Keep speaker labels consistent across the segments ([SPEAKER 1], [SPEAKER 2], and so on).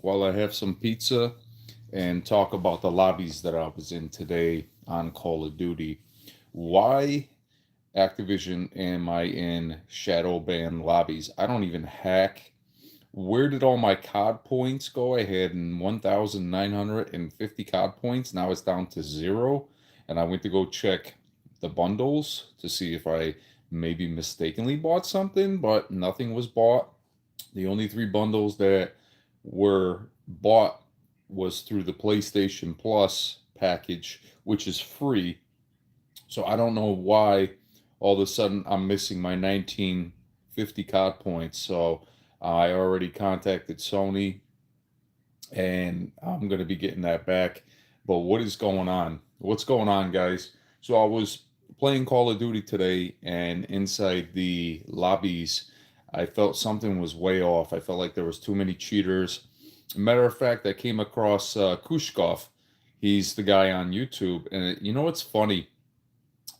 [SPEAKER 1] while I have some pizza and talk about the lobbies that I was in today on Call of Duty. Why Activision am I in shadow ban lobbies? I don't even hack. Where did all my COD points go? I had 1,950 COD points. Now it's down to zero. And I went to go check the bundles to see if I maybe mistakenly bought something, but nothing was bought. The only three bundles that were bought was through the PlayStation Plus package, which is free. So I don't know why all of a sudden I'm missing my 1950 COD points. So I already contacted Sony and I'm going to be getting that back. But what is going on? What's going on, guys? So I was playing Call of Duty today, and inside the lobbies, I felt something was way off. I felt like there was too many cheaters. Matter of fact, I came across Kushkov. He's the guy on YouTube, and you know what's funny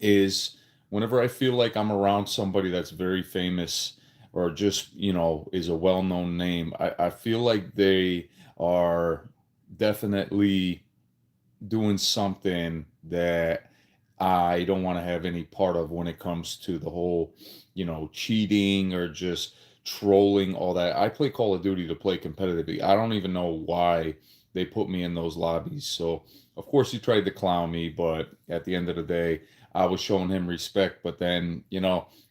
[SPEAKER 1] is whenever I feel like I'm around somebody that's very famous or just, is a well known name, I feel like they are definitely doing something that I don't want to have any part of when it comes to the whole, cheating or just trolling, all that. I play Call of Duty to play competitively. I don't even know why they put me in those lobbies. So, of course, he tried to clown me, but at the end of the day, I was showing him respect. But then,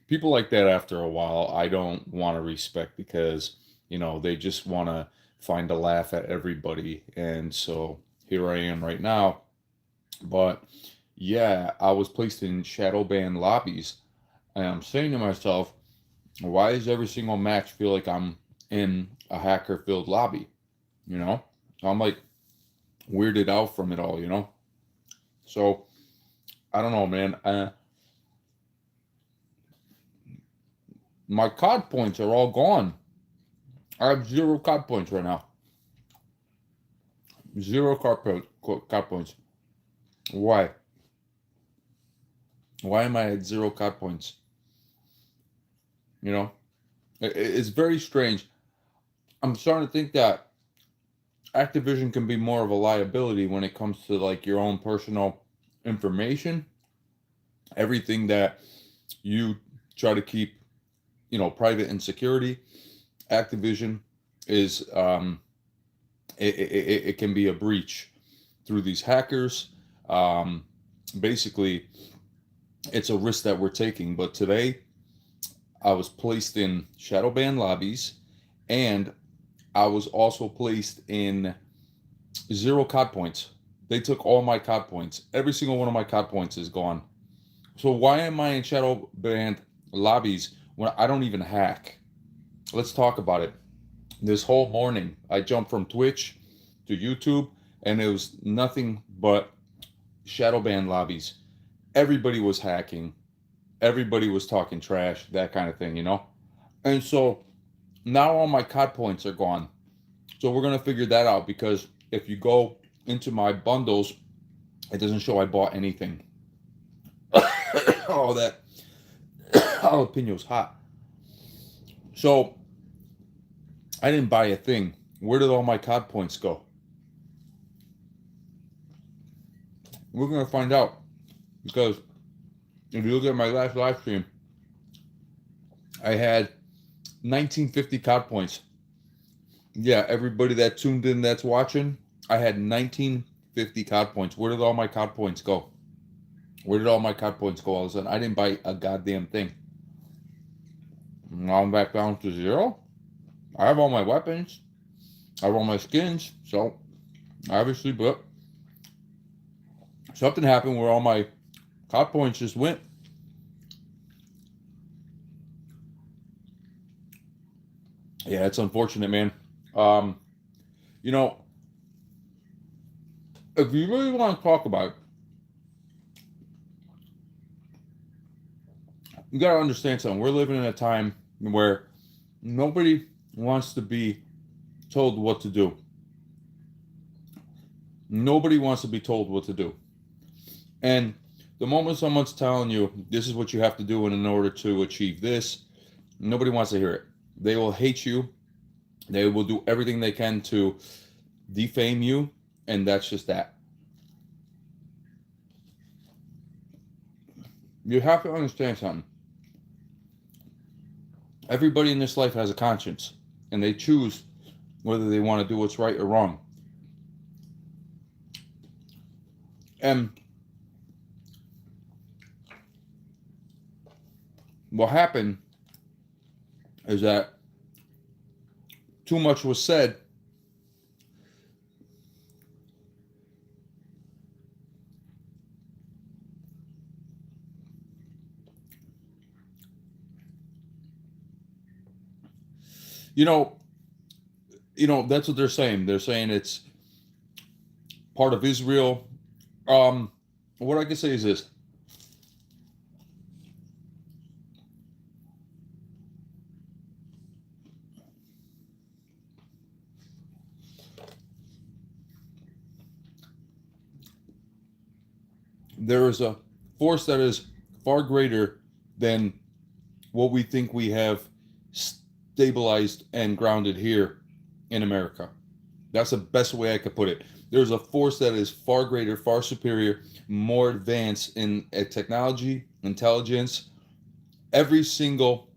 [SPEAKER 1] people like that after a while, I don't want to respect because, they just want to find a laugh at everybody. And so here I am right now. But yeah, I was placed in shadow ban lobbies, and I'm saying to myself, why does every single match feel like I'm in a hacker filled lobby? You know? I'm like weirded out from it all. So I don't know, man. My COD points are all gone. I have zero COD points right now. Zero COD points. Why? Why am I at zero COD points? You know? It's very strange. I'm starting to think that Activision can be more of a liability when it comes to like your own personal information. Everything that you try to keep, private and security. Activision is it can be a breach through these hackers. Um, Basically, it's a risk that we're taking. But today, I was placed in shadow ban lobbies, and I was also placed in zero COD points. They took all my COD points. Every single one of my COD points is gone. So why am I in shadow banned lobbies when I don't even hack? Let's talk about it. This whole morning, I jumped from Twitch to YouTube, and it was nothing but shadow ban lobbies. Everybody was hacking. Everybody was talking trash, that kind of thing. And so now all my COD points are gone. So we're gonna figure that out because if you go into my bundles, it doesn't show I bought anything. Oh, that jalapeno's hot. So I didn't buy a thing. Where did all my COD points go? We're gonna find out because if you look at my last live stream, I had 1950 COD points. Yeah, everybody that tuned in that's watching, I had 1950 COD points. Where did all my COD points go? Where did all my COD points go all of a sudden? I didn't buy a goddamn thing. Now I'm back down to zero. I have all my weapons. I have all my skins. So obviously, but something happened where all my COD points just went. Yeah, it's unfortunate, man. Um, you know, if you really want to talk about it, you gotta understand something. We're living in a time where nobody wants to be told what to do. Nobody wants to be told what to do. And the moment someone's telling you this is what you have to do in order to achieve this, nobody wants to hear it. They will hate you They will do everything they can to defame you, and that's just that. You have to understand something. Everybody in this life has a conscience, and they choose whether they want to do what's right or wrong. And what happened is that too much was said. You know, that's what they're saying. They're saying it's part of Israel. What I can say is this: there is a force that is far greater than what we think we have stabilized and grounded here in America. That's the best way I could put it. There's a force that is far greater, far superior, more advanced in technology, intelligence, every single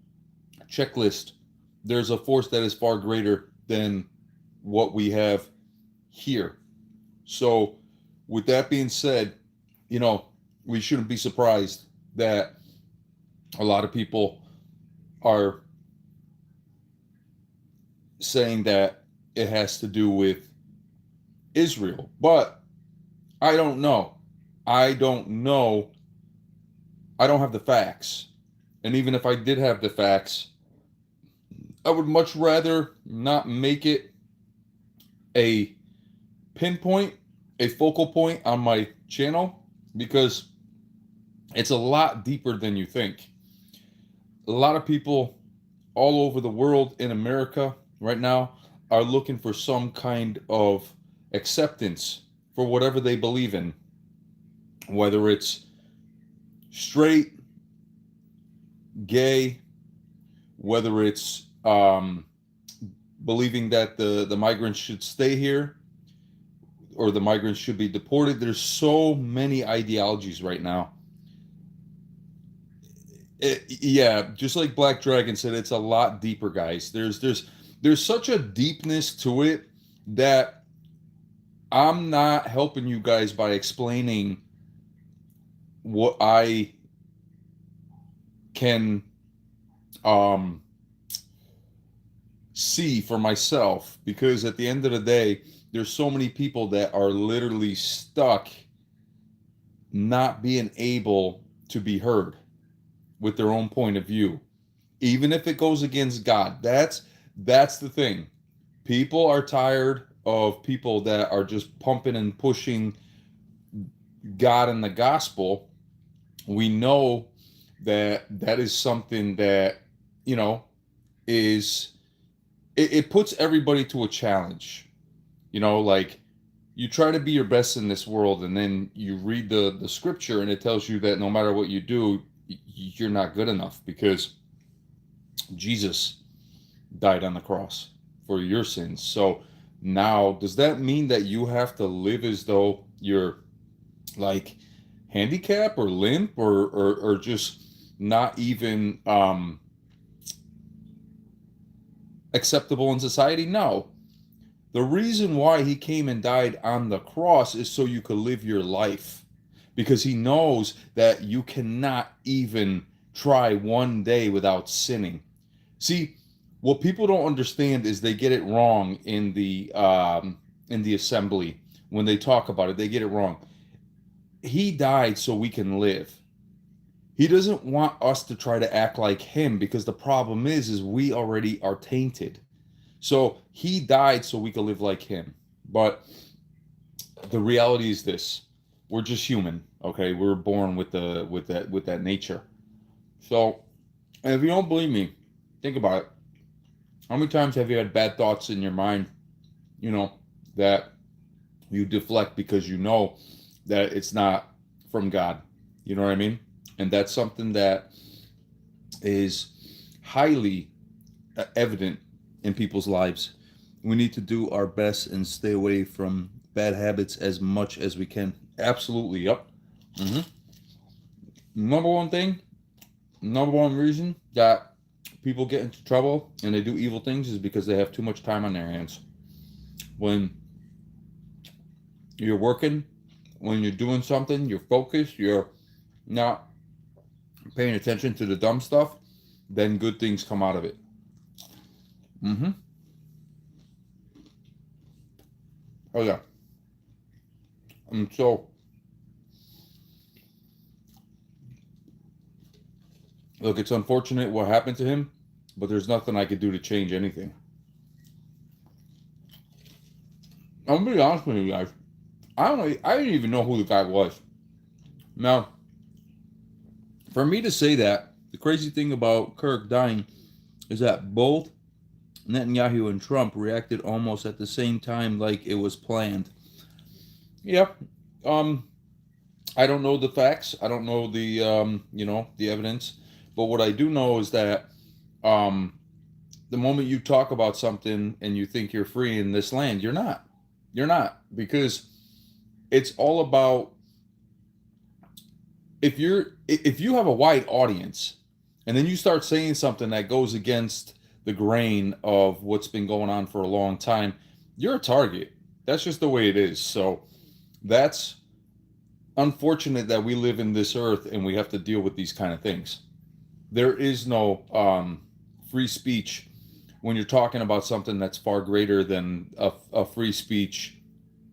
[SPEAKER 1] checklist. There's a force that is far greater than what we have here. So, with that being said, we shouldn't be surprised that a lot of people are saying that it has to do with Israel. But I don't know. I don't know. I don't have the facts. And even if I did have the facts, I would much rather not make it a pinpoint, a focal point on my channel, because it's a lot deeper than you think. A lot of people all over the world, in America right now, are looking for some kind of acceptance for whatever they believe in, whether it's straight, gay, whether it's believing that the migrants should stay here or the migrants should be deported. There's so many ideologies right now. Yeah, just like Black Dragon said, it's a lot deeper, guys. There's such a deepness to it that I'm not helping you guys by explaining what I can see for myself, because at the end of the day, there's so many people that are literally stuck not being able to be heard with their own point of view, even if it goes against God. That's the thing. People are tired of people that are just pumping and pushing God and the gospel. We know that that is something that, is it puts everybody to a challenge. Like, you try to be your best in this world, and then you read the scripture, and it tells you that no matter what you do, you're not good enough, because Jesus died on the cross for your sins. So now, does that mean that you have to live as though you're like handicapped or limp or just not even acceptable in society? No. The reason why he came and died on the cross is so you could live your life, because he knows that you cannot even try one day without sinning. See, what people don't understand is they get it wrong in the assembly. When they talk about it, they get it wrong. He died so we can live. He doesn't want us to try to act like him, because the problem is we already are tainted. So he died so we could live like him. But the reality is this: we're just human, okay? We're born with that nature. So, and if you don't believe me, think about it. How many times have you had bad thoughts in your mind, that you deflect because you know that it's not from God? You know what I mean? And that's something that is highly evident in people's lives. We need to do our best and stay away from bad habits as much as we can. Absolutely, yep. hmm Number one thing, number one reason that people get into trouble and they do evil things is because they have too much time on their hands. When you're working, when you're doing something, you're focused, you're not paying attention to the dumb stuff, then good things come out of it. Mm-hmm. Oh yeah. So look, it's unfortunate what happened to him, but there's nothing I could do to change anything. I'm gonna be honest with you guys. I don't know. I didn't even know who the guy was. Now, for me to say that, the crazy thing about Kirk dying is that both Netanyahu and Trump reacted almost at the same time, like it was planned. Yep. Um, I don't know the facts. I don't know the the evidence. But what I do know is that um, the moment you talk about something and you think you're free in this land, you're not. You're not, because it's all about, if you have a wide audience and then you start saying something that goes against the grain of what's been going on for a long time, you're a target. That's just the way it is. So that's unfortunate that we live in this earth and we have to deal with these kind of things. There is no free speech when you're talking about something that's far greater than a free speech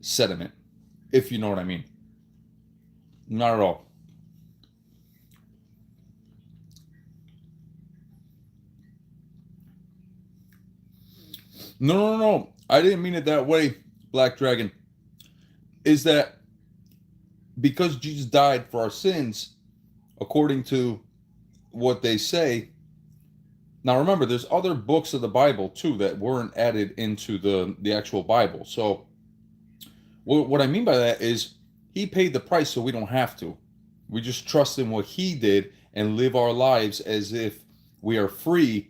[SPEAKER 1] sentiment, if you know what I mean. Not at all. No, no, no, no. I didn't mean it that way, Black Dragon. Is that because Jesus died for our sins, according to what they say. Now remember, there's other books of the Bible too that weren't added into the actual Bible. So what I mean by that is he paid the price so we don't have to. We just trust in what he did and live our lives as if we are free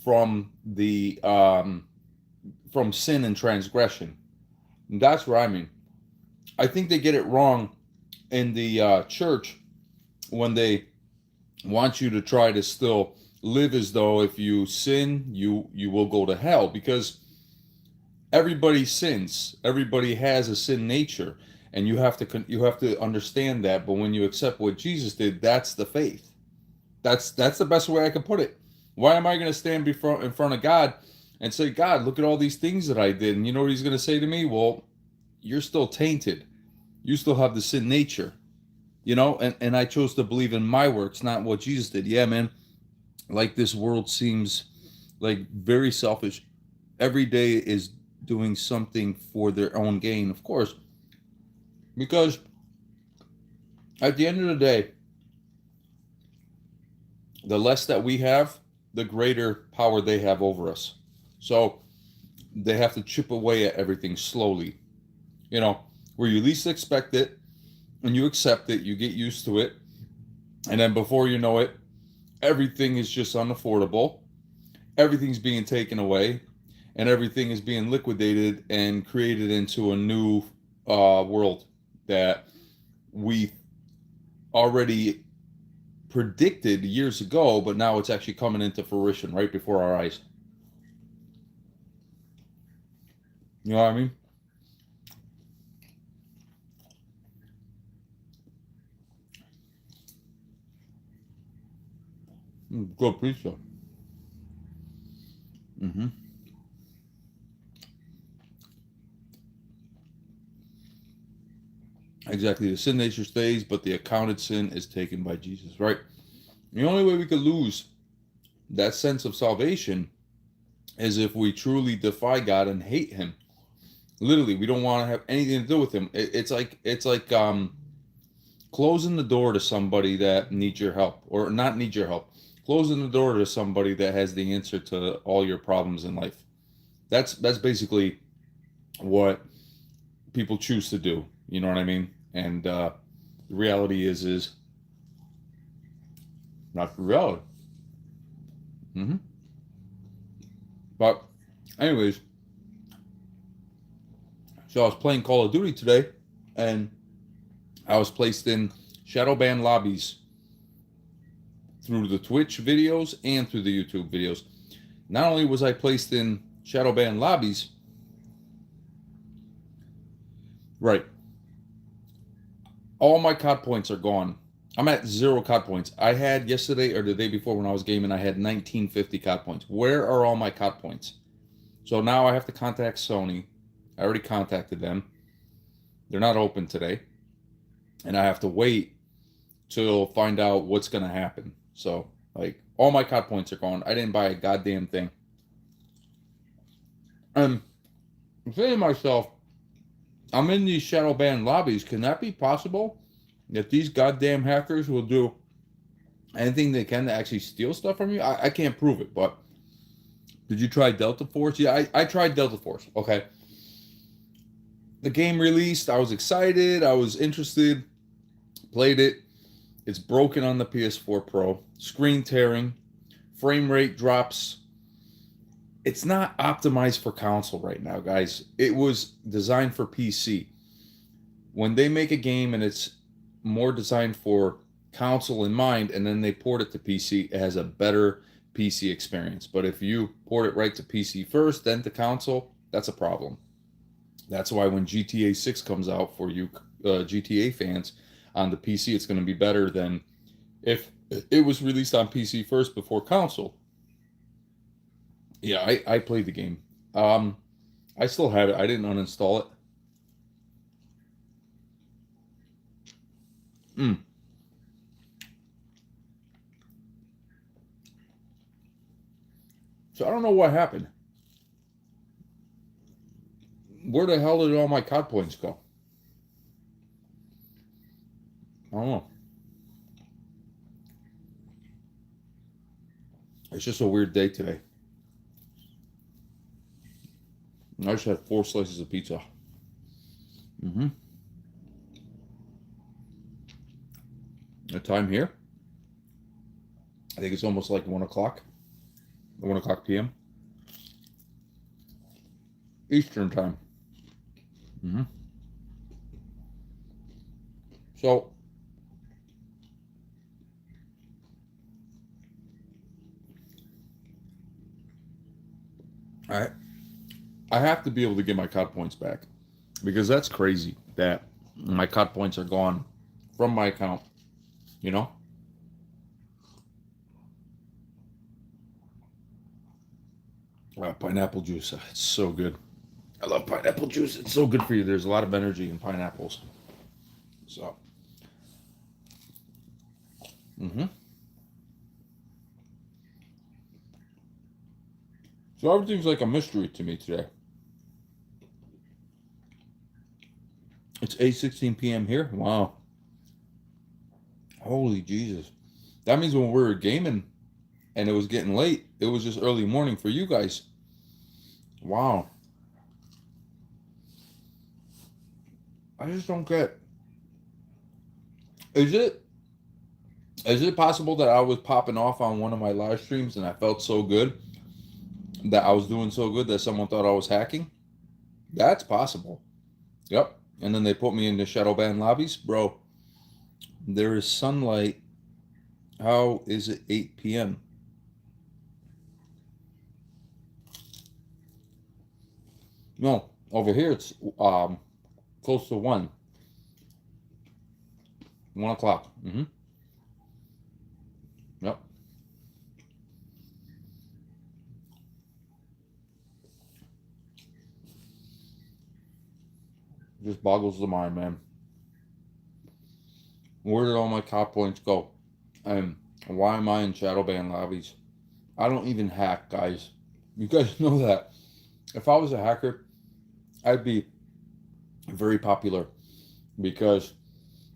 [SPEAKER 1] from the from sin and transgression. And that's what I mean. I think they get it wrong in the church when they want you to try to still live as though if you sin, you will go to hell, because everybody sins. Everybody has a sin nature, and you have to understand that. But when you accept what Jesus did, that's the faith. That's the best way I can put it. Why am I going to stand before in front of God and say, God, look at all these things that I did, and you know what He's going to say to me? Well, you're still tainted. You still have the sin nature, and I chose to believe in my works, not what Jesus did. Yeah, man. Like, this world seems like very selfish. Every day is doing something for their own gain, of course, because at the end of the day, the less that we have, the greater power they have over us. So they have to chip away at everything slowly, where you least expect it, and you accept it, you get used to it, and then before you know it, everything is just unaffordable. Everything's being taken away, and everything is being liquidated and created into a new world that we already predicted years ago, but now it's actually coming into fruition right before our eyes. You know what I mean? Good pizza. Mm-hmm. Exactly. The sin nature stays, but the accounted sin is taken by Jesus, right? The only way we could lose that sense of salvation is if we truly defy God and hate Him. Literally, we don't want to have anything to do with Him. It's like closing the door to somebody that needs your help, or not needs your help. Closing the door to somebody that has the answer to all your problems in life. That's basically what people choose to do. You know what I mean? And the reality is not the reality. hmm But Anyways, so I was playing Call of Duty today, and I was placed in shadow ban lobbies through the Twitch videos and through the YouTube videos. Not only was I placed in shadow ban lobbies, right, all my COD points are gone. I'm at 0 COD points. I had yesterday or the day before when I was gaming, I had 1950 COD points. Where are all my COD points? So now I have to contact Sony. I already contacted them. They're not open today. And I have to wait till find out what's going to happen. So, like, all my COD points are gone. I didn't buy a goddamn thing. I'm saying to myself, I'm in these shadow ban lobbies. Can that be possible? That these goddamn hackers will do anything they can to actually steal stuff from you? I can't prove it, but did you try Delta Force? Yeah, I tried Delta Force. Okay. The game released. I was excited. I was interested. Played it. It's broken on the PS4 Pro. Screen tearing. Frame rate drops. It's not optimized for console right now, guys. It was designed for PC. When they make a game and it's more designed for console in mind and then they port it to PC, it has a better PC experience. But if you port it right to PC first, then to console, that's a problem. That's why when GTA 6 comes out for you GTA fans on the PC, it's going to be better than if it was released on PC first before console. Yeah, I played the game. I still have it. I didn't uninstall it. Mm. So I don't know what happened. Where the hell did all my COD points go? I don't know. It's just a weird day today. I just had 4 slices of pizza. Mm-hmm. The time here, I think it's almost like 1 o'clock. 1 o'clock p.m. Eastern time. Mm-hmm. So I I have to be able to get my COD points back because that's crazy that my COD points are gone from my account. You know, pineapple juice. It's so good. I love pineapple juice. It's so good for you. There's a lot of energy in pineapples. So, mm-hmm. So everything's like a mystery to me today. It's 8:16 p.m. here. Wow. Holy Jesus. That means when we were gaming and it was getting late, it was just early morning for you guys. Wow. I just don't get. Is it is it possible that I was popping off on one of my live streams and I felt so good that I was doing so good that someone thought I was hacking? That's possible. Yep. And then they put me in the shadow ban lobbies, bro. There is sunlight. How is it 8 p.m.? No, over here it's close to 1 o'clock. Mm-hmm. Yep. Just boggles the mind, man. Where did all my cop points go? And why am I in shadow ban lobbies? I don't even hack, guys. You guys know that. If I was a hacker, I'd be very popular because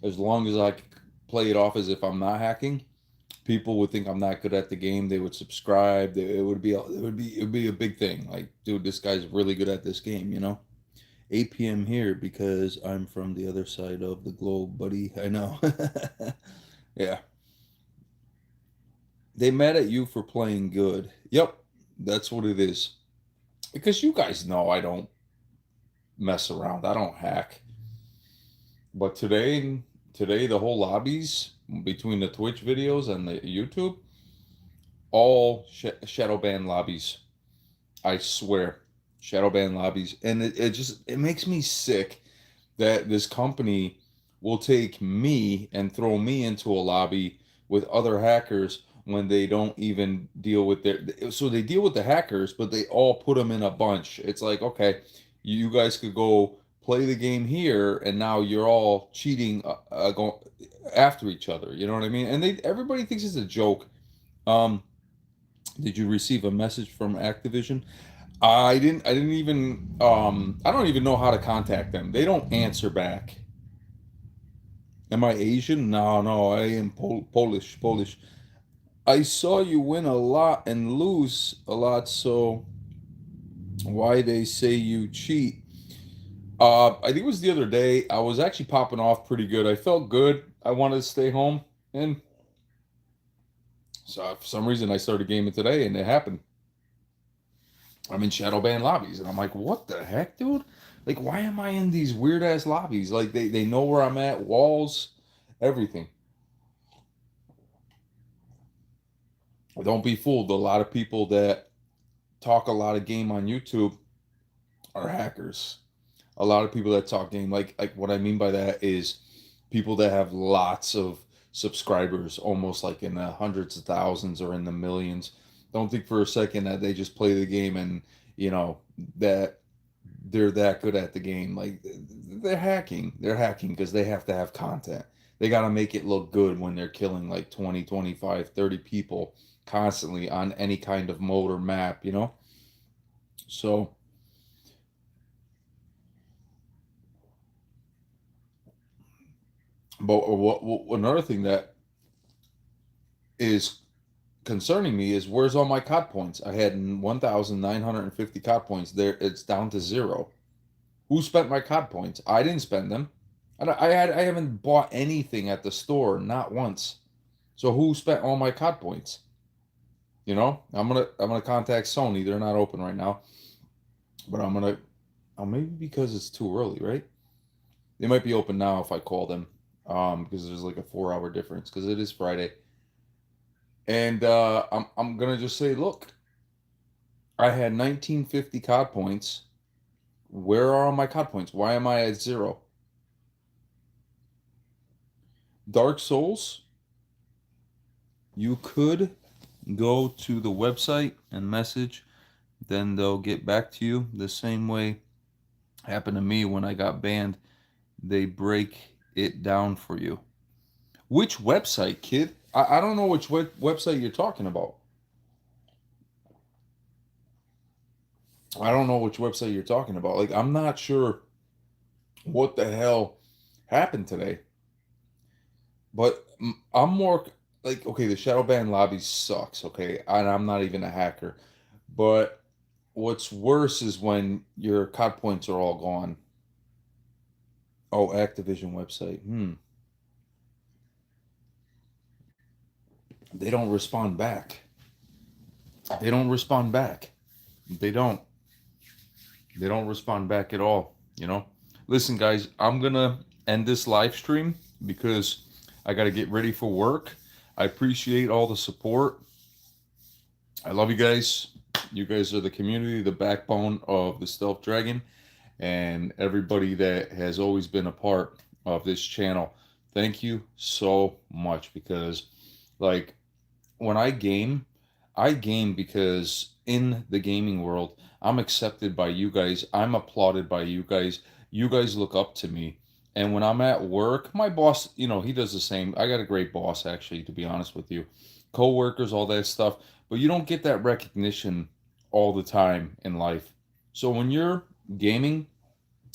[SPEAKER 1] as long as I play it off as if I'm not hacking, people would think I'm not good at the game. They would subscribe. It would be a big thing. Like, dude, this guy's really good at this game. 8 p.m. here because I'm from the other side of the globe, buddy. I know. Yeah. They mad at you for playing good. Yep, that's what it is. because you guys know I don't mess around. I don't hack. But today the whole lobbies between the Twitch videos and the YouTube, all shadow ban lobbies. I swear, shadow ban lobbies, and it just it makes me sick that this company will take me and throw me into a lobby with other hackers when they don't even deal with their, so they deal with the hackers but they all put them in a bunch. It's like, okay, you guys could go play the game here and now you're all cheating, going after each other, you know what I mean? And they everybody thinks it's a joke. um did you receive a message from Activision? I didn't even I don't even know how to contact them. They don't answer back. Am I Asian? No, no, I am Polish. Polish. I saw you win a lot and lose a lot, so why they say you cheat? I think it was the other day. I was actually popping off pretty good. I felt good. I wanted to stay home, and so for some reason I started gaming today, and it happened. I'm in shadow ban lobbies, and I'm like, what the heck, dude? Like, why am I in these weird ass lobbies? Like, they know where I'm at, walls, everything. Don't be fooled. A lot of people that talk a lot of game on YouTube are hackers. A lot of people that talk game, like what I mean by that is people that have lots of subscribers, almost like in the hundreds of thousands or in the millions. Don't think for a second that they just play the game and you know that they're that good at the game. Like they're hacking. They're hacking because they have to have content. They got to make it look good when they're killing like 20, 25, 30 people constantly on any kind of mode or map, you know? So, but another thing that is concerning me is where's all my COD points? I had 1,950 COD points. There, it's down to zero. Who spent my COD points? I didn't spend them. I haven't bought anything at the store, not once. So who spent all my COD points? You know, I'm gonna contact Sony. They're not open right now, but I'm gonna. Oh, maybe because it's too early, right? They might be open now if I call them, because there's like a 4 hour difference because it is Friday. And I'm gonna just say, look, I had 1950 COD points. Where are all my COD points? Why am I at zero? Dark Souls, you could go to the website and message, then they'll get back to you the same way happened to me when I got banned. They break it down for you. Which website, kid? I don't know which website you're talking about. I don't know which website you're talking about. Like, I'm not sure what the hell happened today. But I'm more like, okay, the shadow ban lobby sucks, okay? And I'm not even a hacker. But what's worse is when your COD points are all gone. Oh, Activision website. They don't respond back. They don't respond back. They don't. They don't respond back at all, you know? Listen, guys, I'm going to end this live stream because I got to get ready for work. I appreciate all the support. I love you guys. You guys are the community, the backbone of the Stealth Dragon, and everybody that has always been a part of this channel. Thank you so much because, like, when I game because in the gaming world, I'm accepted by you guys. I'm applauded by you guys. You guys look up to me. And when I'm at work, my boss, he does the same. I got a great boss, actually, to be honest with you. Co-workers, all that stuff. But you don't get that recognition all the time in life. So when you're gaming,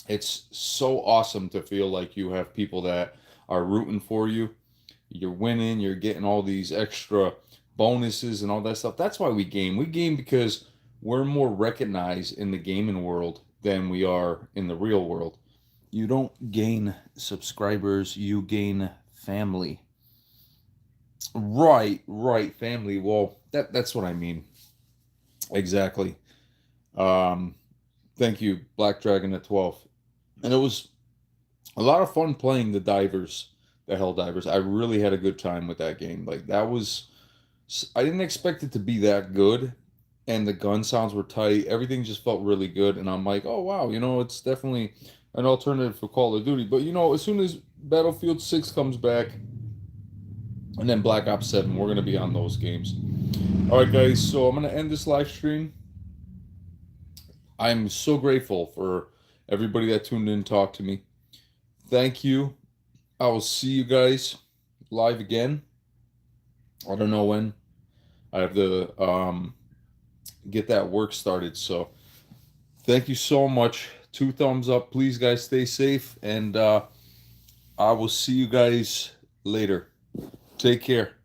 [SPEAKER 1] it's so awesome to feel like you have people that are rooting for you. You're winning, you're getting all these extra bonuses and all that stuff. That's why we game. We game because we're more recognized in the gaming world than we are in the real world. You don't gain subscribers, you gain family. Right, right, family. Well, that's what I mean. Exactly. Um, thank you, Black Dragon at 12. And it was a lot of fun playing the Hell Divers. I really had a good time with that game. Like that was, I didn't expect it to be that good, and the gun sounds were tight. Everything just felt really good, and I'm like, oh wow, it's definitely an alternative for Call of Duty. But as soon as Battlefield 6 comes back, and then Black Ops 7, we're gonna be on those games. All right, guys. So I'm gonna end this live stream. I'm so grateful for everybody that tuned in and talked to me. Thank you. I will see you guys live again. I don't know when. I have to get that work started. So thank you so much. 2 thumbs up. Please, guys, stay safe. And I will see you guys later. Take care.